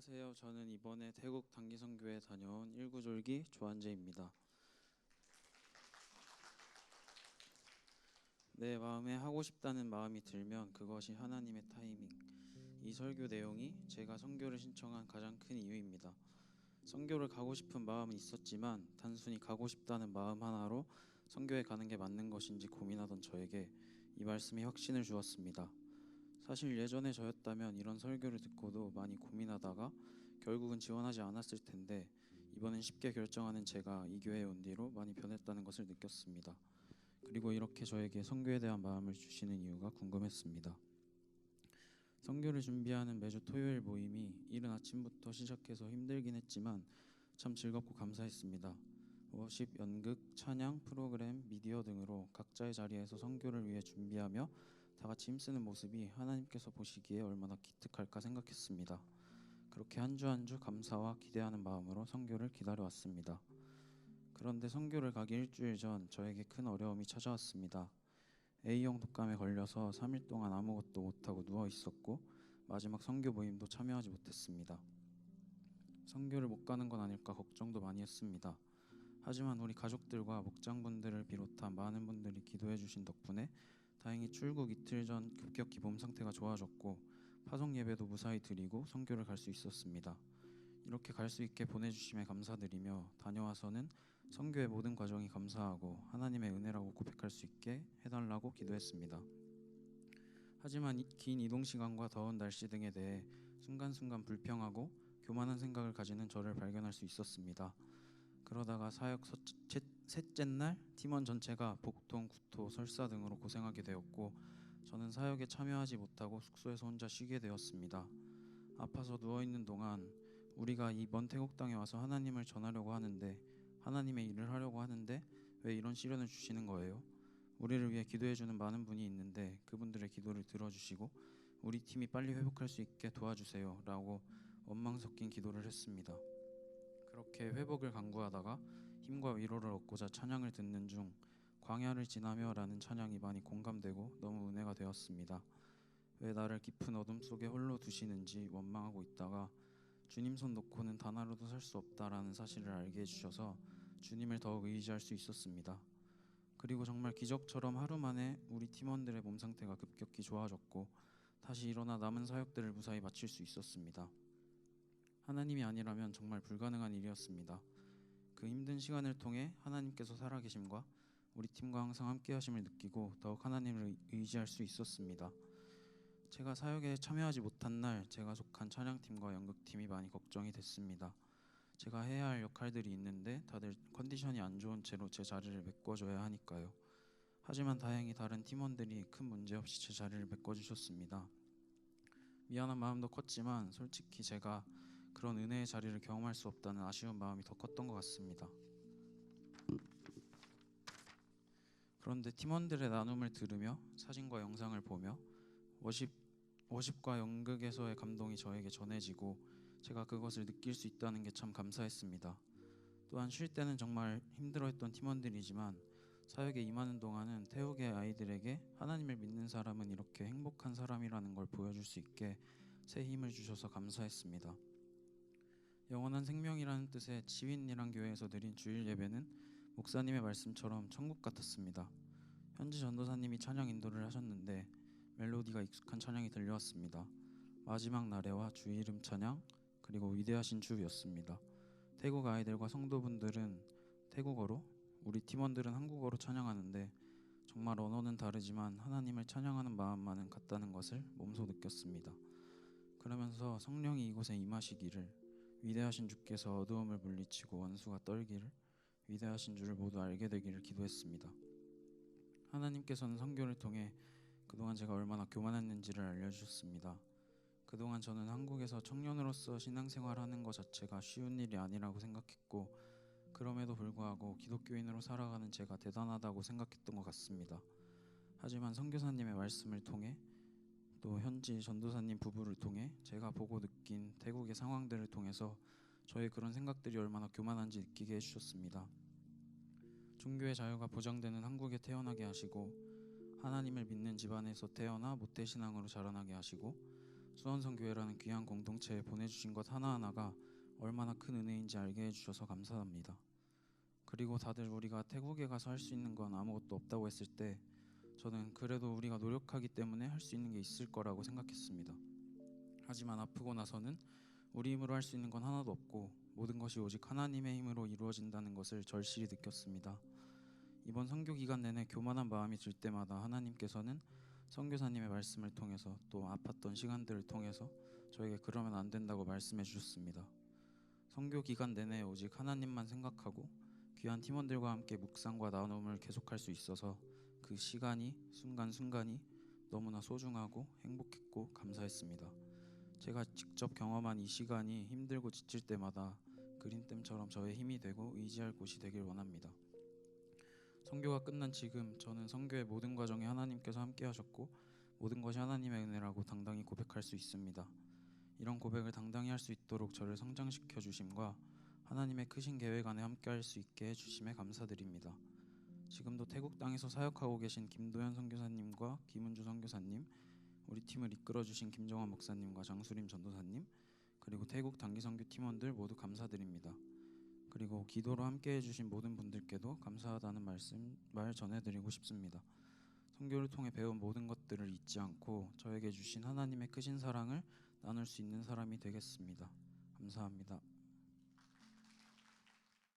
안녕하세요. 저는 이번에 태국 단기선교회 다녀온 일구졸기 조한재입니다. 내 마음에 하고 싶다는 마음이 들면 그것이 하나님의 타이밍. 이 설교 내용이 제가 선교를 신청한 가장 큰 이유입니다. 선교를 가고 싶은 마음은 있었지만 단순히 가고 싶다는 마음 하나로 선교에 가는 게 맞는 것인지 고민하던 저에게 이 말씀이 확신을 주었습니다. 사실 예전에 저였다면 이런 설교를 듣고도 많이 고민하다가 결국은 지원하지 않았을 텐데 이번엔 쉽게 결정하는 제가 이 교회에 온 뒤로 많이 변했다는 것을 느꼈습니다. 그리고 이렇게 저에게 선교에 대한 마음을 주시는 이유가 궁금했습니다. 선교를 준비하는 매주 토요일 모임이 이른 아침부터 시작해서 힘들긴 했지만 참 즐겁고 감사했습니다. 워십, 연극, 찬양, 프로그램, 미디어 등으로 각자의 자리에서 선교를 위해 준비하며 다 같이 힘쓰는 모습이 하나님께서 보시기에 얼마나 기특할까 생각했습니다. 그렇게 한 주 한 주 감사와 기대하는 마음으로 선교를 기다려왔습니다. 그런데 선교를 가기 일주일 전 저에게 큰 어려움이 찾아왔습니다. A형 독감에 걸려서 3일 동안 아무것도 못하고 누워 있었고 마지막 선교 모임도 참여하지 못했습니다. 선교를 못 가는 건 아닐까 걱정도 많이 했습니다. 하지만 우리 가족들과 목장분들을 비롯한 많은 분들이 기도해 주신 덕분에 다행히 출국 이틀 전 급격히 몸 상태가 좋아졌고 파송 예배도 무사히 드리고 선교를 갈 수 있었습니다. 이렇게 갈 수 있게 보내주심에 감사드리며 다녀와서는 선교의 모든 과정이 감사하고 하나님의 은혜라고 고백할 수 있게 해달라고 기도했습니다. 하지만 긴 이동 시간과 더운 날씨 등에 대해 순간순간 불평하고 교만한 생각을 가지는 저를 발견할 수 있었습니다. 그러다가 사역 셋째 날 팀원 전체가 복통, 구토, 설사 등으로 고생하게 되었고 저는 사역에 참여하지 못하고 숙소에서 혼자 쉬게 되었습니다. 아파서 누워있는 동안 우리가 이 먼 태국 땅에 와서 하나님을 전하려고 하는데 하나님의 일을 하려고 하는데 왜 이런 시련을 주시는 거예요? 우리를 위해 기도해주는 많은 분이 있는데 그분들의 기도를 들어주시고 우리 팀이 빨리 회복할 수 있게 도와주세요 라고 원망 섞인 기도를 했습니다. 그렇게 회복을 간구하다가 힘과 위로를 얻고자 찬양을 듣는 중 광야를 지나며 라는 찬양이 많이 공감되고 너무 은혜가 되었습니다. 왜 나를 깊은 어둠 속에 홀로 두시는지 원망하고 있다가 주님 손 놓고는 단 하루도 살 수 없다라는 사실을 알게 해주셔서 주님을 더욱 의지할 수 있었습니다. 그리고 정말 기적처럼 하루 만에 우리 팀원들의 몸 상태가 급격히 좋아졌고 다시 일어나 남은 사역들을 무사히 마칠 수 있었습니다. 하나님이 아니라면 정말 불가능한 일이었습니다. 그 힘든 시간을 통해 하나님께서 살아계심과 우리 팀과 항상 함께 하심을 느끼고 더욱 하나님을 의지할 수 있었습니다. 제가 사역에 참여하지 못한 날 제가 속한 찬양팀과 연극팀이 많이 걱정이 됐습니다. 제가 해야 할 역할들이 있는데 다들 컨디션이 안 좋은 채로 제 자리를 메꿔줘야 하니까요. 하지만 다행히 다른 팀원들이 큰 문제 없이 제 자리를 메꿔주셨습니다. 미안한 마음도 컸지만 솔직히 제가 그런 은혜의 자리를 경험할 수 없다는 아쉬운 마음이 더 컸던 것 같습니다. 그런데 팀원들의 나눔을 들으며 사진과 영상을 보며 워십과 연극에서의 감동이 저에게 전해지고 제가 그것을 느낄 수 있다는 게 참 감사했습니다. 또한 쉴 때는 정말 힘들어했던 팀원들이지만 사역에 임하는 동안은 태국의 아이들에게 하나님을 믿는 사람은 이렇게 행복한 사람이라는 걸 보여줄 수 있게 새 힘을 주셔서 감사했습니다. 영원한 생명이라는 뜻의 지윈이란 교회에서 드린 주일 예배는 목사님의 말씀처럼 천국 같았습니다. 현지 전도사님이 찬양 인도를 하셨는데 멜로디가 익숙한 찬양이 들려왔습니다. 마지막 날에와 주 이름 찬양 그리고 위대하신 주였습니다. 태국 아이들과 성도분들은 태국어로 우리 팀원들은 한국어로 찬양하는데 정말 언어는 다르지만 하나님을 찬양하는 마음만은 같다는 것을 몸소 느꼈습니다. 그러면서 성령이 이곳에 임하시기를 위대하신 주께서 어두움을 물리치고 원수가 떨기를 위대하신 주를 모두 알게 되기를 기도했습니다. 하나님께서는 선교를 통해 그동안 제가 얼마나 교만했는지를 알려주셨습니다. 그동안 저는 한국에서 청년으로서 신앙생활하는 것 자체가 쉬운 일이 아니라고 생각했고 그럼에도 불구하고 기독교인으로 살아가는 제가 대단하다고 생각했던 것 같습니다. 하지만 선교사님의 말씀을 통해 또 현지 전도사님 부부를 통해 제가 보고 느낀 태국의 상황들을 통해서 저의 그런 생각들이 얼마나 교만한지 느끼게 해주셨습니다. 종교의 자유가 보장되는 한국에 태어나게 하시고 하나님을 믿는 집안에서 태어나 모태신앙으로 자라나게 하시고 수원성교회라는 귀한 공동체에 보내주신 것 하나하나가 얼마나 큰 은혜인지 알게 해주셔서 감사합니다. 그리고 다들 우리가 태국에 가서 할 수 있는 건 아무것도 없다고 했을 때 저는 그래도 우리가 노력하기 때문에 할 수 있는 게 있을 거라고 생각했습니다. 하지만 아프고 나서는 우리 힘으로 할 수 있는 건 하나도 없고 모든 것이 오직 하나님의 힘으로 이루어진다는 것을 절실히 느꼈습니다. 이번 선교 기간 내내 교만한 마음이 들 때마다 하나님께서는 선교사님의 말씀을 통해서 또 아팠던 시간들을 통해서 저에게 그러면 안 된다고 말씀해 주셨습니다. 선교 기간 내내 오직 하나님만 생각하고 귀한 팀원들과 함께 묵상과 나눔을 계속할 수 있어서 그 시간이 순간순간이 너무나 소중하고 행복했고 감사했습니다. 제가 직접 경험한 이 시간이 힘들고 지칠 때마다 그린댐처럼 저의 힘이 되고 의지할 곳이 되길 원합니다. 선교가 끝난 지금 저는 선교의 모든 과정에 하나님께서 함께 하셨고 모든 것이 하나님의 은혜라고 당당히 고백할 수 있습니다. 이런 고백을 당당히 할 수 있도록 저를 성장시켜 주심과 하나님의 크신 계획 안에 함께 할 수 있게 해주심에 감사드립니다. 지금도 태국 땅에서 사역하고 계신 김도현 선교사님과 김은주 선교사님, 우리 팀을 이끌어 주신 김정환 목사님과 장수림 전도사님, 그리고 태국 단기 선교 팀원들 모두 감사드립니다. 그리고 기도로 함께 해주신 모든 분들께도 감사하다는 말 전해드리고 싶습니다. 선교를 통해 배운 모든 것들을 잊지 않고 저에게 주신 하나님의 크신 사랑을 나눌 수 있는 사람이 되겠습니다. 감사합니다.